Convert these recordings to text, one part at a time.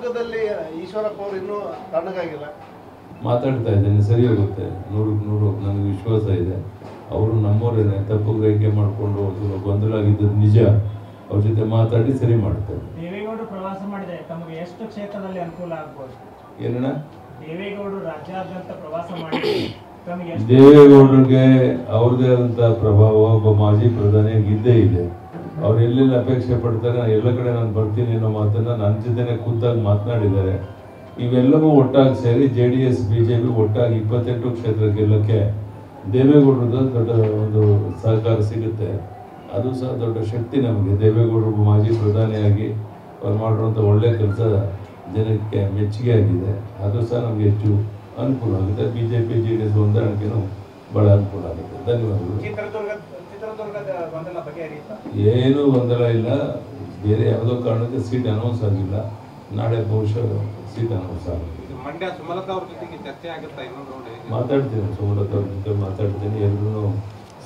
ಶಿವಮೊಗ್ಗದಲ್ಲಿ ಈಶ್ವರಪ್ಪ ಅವರು ಇನ್ನೂ ತಣ್ಣಗಾಗಿಲ್ಲ. ಮಾತಾಡ್ತಾ ಇದ್ದೇನೆ, ಸರಿ ಹೋಗುತ್ತೆ. 100% ನನಗೆ ವಿಶ್ವಾಸ ಇದೆ. ಅವರು ನಮ್ಮವರೇನೆ. ತಪ್ಪು ಗ್ರಹಿಕೆ ಮಾಡಿಕೊಂಡು ಗೊಂದಲ ಆಗಿದ್ದು ನಿಜ. ಅವ್ರ ಜೊತೆ ಮಾತಾಡಿ ಸರಿ ಮಾಡ್ತಾರೆ. ದೇವೇಗೌಡರು ಪ್ರವಾಸ ಮಾಡಿದೆ, ತಮಗೆ ಎಷ್ಟು ಕ್ಷೇತ್ರದಲ್ಲಿ ಅನುಕೂಲ ಆಗ್ಬೋದು? ಏನಣ್ಣ? ದೇವೇಗೌಡರು ರಾಜ್ಯಾದ್ಯಂತ ಪ್ರವಾಸ ಮಾಡಿ ದೇವೇಗೌಡರಿಗೆ ಅವ್ರದೇ ಆದಂಥ ಪ್ರಭಾವ ಒಬ್ಬ ಮಾಜಿ ಪ್ರಧಾನಿಯಾಗಿ ಇದ್ದೇ ಇದೆ. ಅವ್ರು ಎಲ್ಲೆಲ್ಲಿ ಅಪೇಕ್ಷೆ ಪಡ್ತಾರೆ, ನಾನು ಎಲ್ಲ ಕಡೆ ನಾನು ಬರ್ತೀನಿ ಅನ್ನೋ ಮಾತನ್ನ ನನ್ನ ಜೊತೆನೆ ಖುದ್ದಾಗಿ ಮಾತನಾಡಿದ್ದಾರೆ. ಇವೆಲ್ಲವೂ ಒಟ್ಟಾಗಿ ಸೇರಿ JDS BJP ಒಟ್ಟಾಗಿ 28 ಕ್ಷೇತ್ರ ಗೆಲ್ಲಕ್ಕೆ ದೇವೇಗೌಡರದ ದೊಡ್ಡ ಒಂದು ಸಹಕಾರ ಸಿಗುತ್ತೆ. ಅದು ಸಹ ದೊಡ್ಡ ಶಕ್ತಿ ನಮಗೆ. ದೇವೇಗೌಡರು ಮಾಜಿ ಪ್ರಧಾನಿಯಾಗಿ ಅವ್ರು ಮಾಡಿರುವಂಥ ಒಳ್ಳೆ ಕೆಲಸ ಜನಕ್ಕೆ ಮೆಚ್ಚುಗೆ ಆಗಿದೆ. ಅದು ಸಹ ನಮಗೆ ಹೆಚ್ಚು ಅನುಕೂಲ ಆಗುತ್ತೆ. BJP JDS ಹೊಂದಾಣಿಕೆನೂ ಬಹಳ ಅನುಕೂಲ ಆಗುತ್ತೆ. ಧನ್ಯವಾದಗಳು. ಏನೂ ಗೊಂದಲ ಇಲ್ಲ. ಬೇರೆ ಯಾವುದೋ ಕಾರಣಕ್ಕೆ ಸೀಟ್ ಅನೌನ್ಸ್ ಆಗಿಲ್ಲ. ನಾಳೆ ಬಹುಶಃ ಸೀಟ್ ಅನೌನ್ಸ್ ಆಗುತ್ತೆ. ಮಾತಾಡ್ತೀನಿ, ಸುಮಲತಾ ಅವ್ರ ಜೊತೆ ಮಾತಾಡ್ತೀನಿ. ಎಲ್ಲರೂ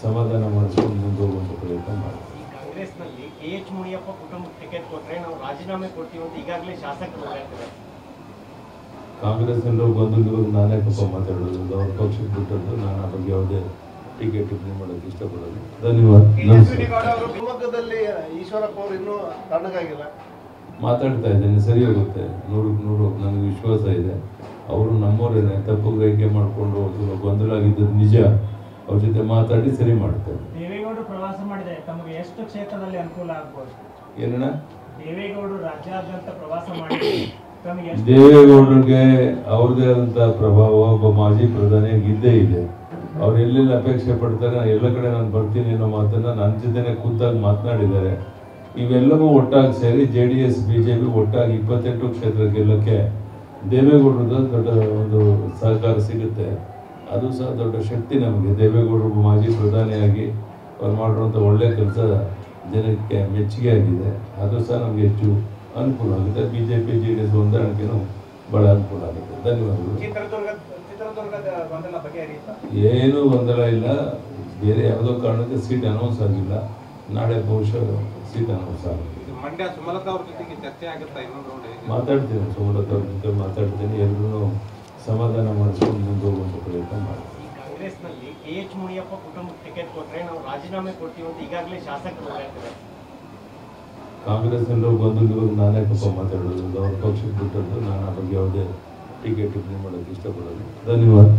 ಸಮಾಧಾನ ಮಾಡಿಸ್ಕೊಂಡು ಮುಂದೆ ಹೋಗುವಂಥ ಪ್ರಯತ್ನ ಮಾಡ್ತೀನಿ. ಕಾಂಗ್ರೆಸ್ನಲ್ಲಿ KH ಮುನಿಯಪ್ಪ ಕುಟುಂಬಕ್ಕೆ ಟಿಕೆಟ್ ಕೊಟ್ಟರೆ ನಾವು ರಾಜೀನಾಮೆ ಕೊಡ್ತೀವಿ ಅಂತ ಈಗಾಗಲೇ ಶಾಸಕರು ಹೇಳ್ತಾರೆ. ಕಾಂಗ್ರೆಸ್ನಲ್ಲೂ ಗೊಂದಲವಾಗಿ ನಾನೇ ಮಾತಾಡೋದು. ಅವ್ರ ಪಕ್ಷಕ್ಕೆ ಬಿಟ್ಟದ್ದು. ನಾನು ಆ ಬಗ್ಗೆ ಯಾವುದೇ ಟಿಕೆಟ್ ಟಿಪ್ಪಣಿ ಮಾಡೋಕ್ಕೆ ಇಷ್ಟಪಡೋದು. ಧನ್ಯವಾದ. ಶಿವಮೊಗ್ಗದಲ್ಲಿ ಈಶ್ವರಪ್ಪ ಅವರು ಇನ್ನೂ ತಣ್ಣಗಾಗಿಲ್ಲ. ಮಾತಾಡ್ತಾ ಇದ್ದೇನೆ, ಸರಿ ಹೋಗುತ್ತೆ. 100% ನನಗೆ ವಿಶ್ವಾಸ ಇದೆ. ಅವರು ನಮ್ಮವರೇನೆ. ತಪ್ಪು ಗ್ರಹಿಕೆ ಮಾಡಿಕೊಂಡು ಗೊಂದಲ ಆಗಿದ್ದು ನಿಜ. ಅವ್ರ ಜೊತೆ ಮಾತಾಡಿ ಸರಿ ಮಾಡ್ತಾರೆ. ದೇವೇಗೌಡರು ಪ್ರವಾಸ ಮಾಡಿದೆ, ತಮಗೆ ಎಷ್ಟು ಕ್ಷೇತ್ರದಲ್ಲಿ ಅನುಕೂಲ ಆಗ್ಬೋದು? ಏನಣ್ಣ? ದೇವೇಗೌಡರು ರಾಜ್ಯಾದ್ಯಂತ ಪ್ರವಾಸ ಮಾಡಿ ದೇವೇಗೌಡರಿಗೆ ಅವ್ರದೇ ಆದಂಥ ಪ್ರಭಾವ ಒಬ್ಬ ಮಾಜಿ ಪ್ರಧಾನಿಯಾಗಿ ಇದ್ದೇ ಇದೆ. ಅವ್ರು ಎಲ್ಲೆಲ್ಲಿ ಅಪೇಕ್ಷೆ ಪಡ್ತಾರೆ, ನಾನು ಎಲ್ಲ ಕಡೆ ನಾನು ಬರ್ತೀನಿ ಅನ್ನೋ ಮಾತನ್ನ ನನ್ನ ಜೊತೆನೆ ಖುದ್ದಾಗಿ ಮಾತನಾಡಿದ್ದಾರೆ. ಇವೆಲ್ಲವೂ ಒಟ್ಟಾಗಿ ಸೇರಿ JDS BJP ಒಟ್ಟಾಗಿ 28 ಕ್ಷೇತ್ರ ಗೆಲ್ಲಕ್ಕೆ ದೇವೇಗೌಡರದ ದೊಡ್ಡ ಒಂದು ಸಹಕಾರ ಸಿಗುತ್ತೆ. ಅದು ಸಹ ದೊಡ್ಡ ಶಕ್ತಿ ನಮಗೆ. ದೇವೇಗೌಡರು ಮಾಜಿ ಪ್ರಧಾನಿಯಾಗಿ ಅವ್ರು ಮಾಡಿರುವಂಥ ಒಳ್ಳೆ ಕೆಲಸ ಜನಕ್ಕೆ ಮೆಚ್ಚುಗೆ ಆಗಿದೆ. ಅದು ಸಹ ನಮಗೆ ಹೆಚ್ಚು ಅನುಕೂಲ ಆಗುತ್ತೆ. BJP JDS ಹೊಂದಾಣಿಕೆನೂ ಬಹಳ ಅನುಕೂಲ ಆಗುತ್ತೆ. ಧನ್ಯವಾದಗಳು. ಏನೂ ಗೊಂದಲ ಇಲ್ಲ. ಬೇರೆ ಯಾವುದೋ ಕಾರಣಕ್ಕೆ ಸೀಟ್ ಅನೌನ್ಸ್ ಆಗಿಲ್ಲ. ನಾಳೆ ಬಹುಶಃ ಸೀಟ್ ಅನೌನ್ಸ್ ಆಗುತ್ತೆ. ಮಾತಾಡ್ತೀನಿ, ಸುಮಲತಾ ಅವ್ರ ಜೊತೆ ಮಾತಾಡ್ತೀನಿ. ಎಲ್ಲರೂ ಸಮಾಧಾನ ಮಾಡಿಸ್ಕೊಂಡು ಮುಂದೆ ಹೋಗುವಂಥ ಪ್ರಯತ್ನ ಮಾಡ್ತೀನಿ. ಕಾಂಗ್ರೆಸ್ನಲ್ಲಿ KH ಮುನಿಯಪ್ಪ ಕುಟುಂಬಕ್ಕೆ ಟಿಕೆಟ್ ಕೊಟ್ಟರೆ ನಾವು ರಾಜೀನಾಮೆ ಕೊಡ್ತೀವಿ ಅಂತ ಈಗಾಗಲೇ ಶಾಸಕರು ಹೇಳ್ತಾರೆ. ಕಾಂಗ್ರೆಸ್ನಲ್ಲೂ ಗೊಂದಲವಾಗಿ ನಾನೇ ಮಾತಾಡೋದು. ಅವ್ರ ಪಕ್ಷಕ್ಕೆ ಬಿಟ್ಟದ್ದು. ನಾನು ಆ ಬಗ್ಗೆ ಯಾವುದೇ ಟಿಕೆಟ್ ಟಿಪ್ಪಣಿ ಮಾಡೋಕ್ಕೆ ಇಷ್ಟಪಡೋದು. ಧನ್ಯವಾದ.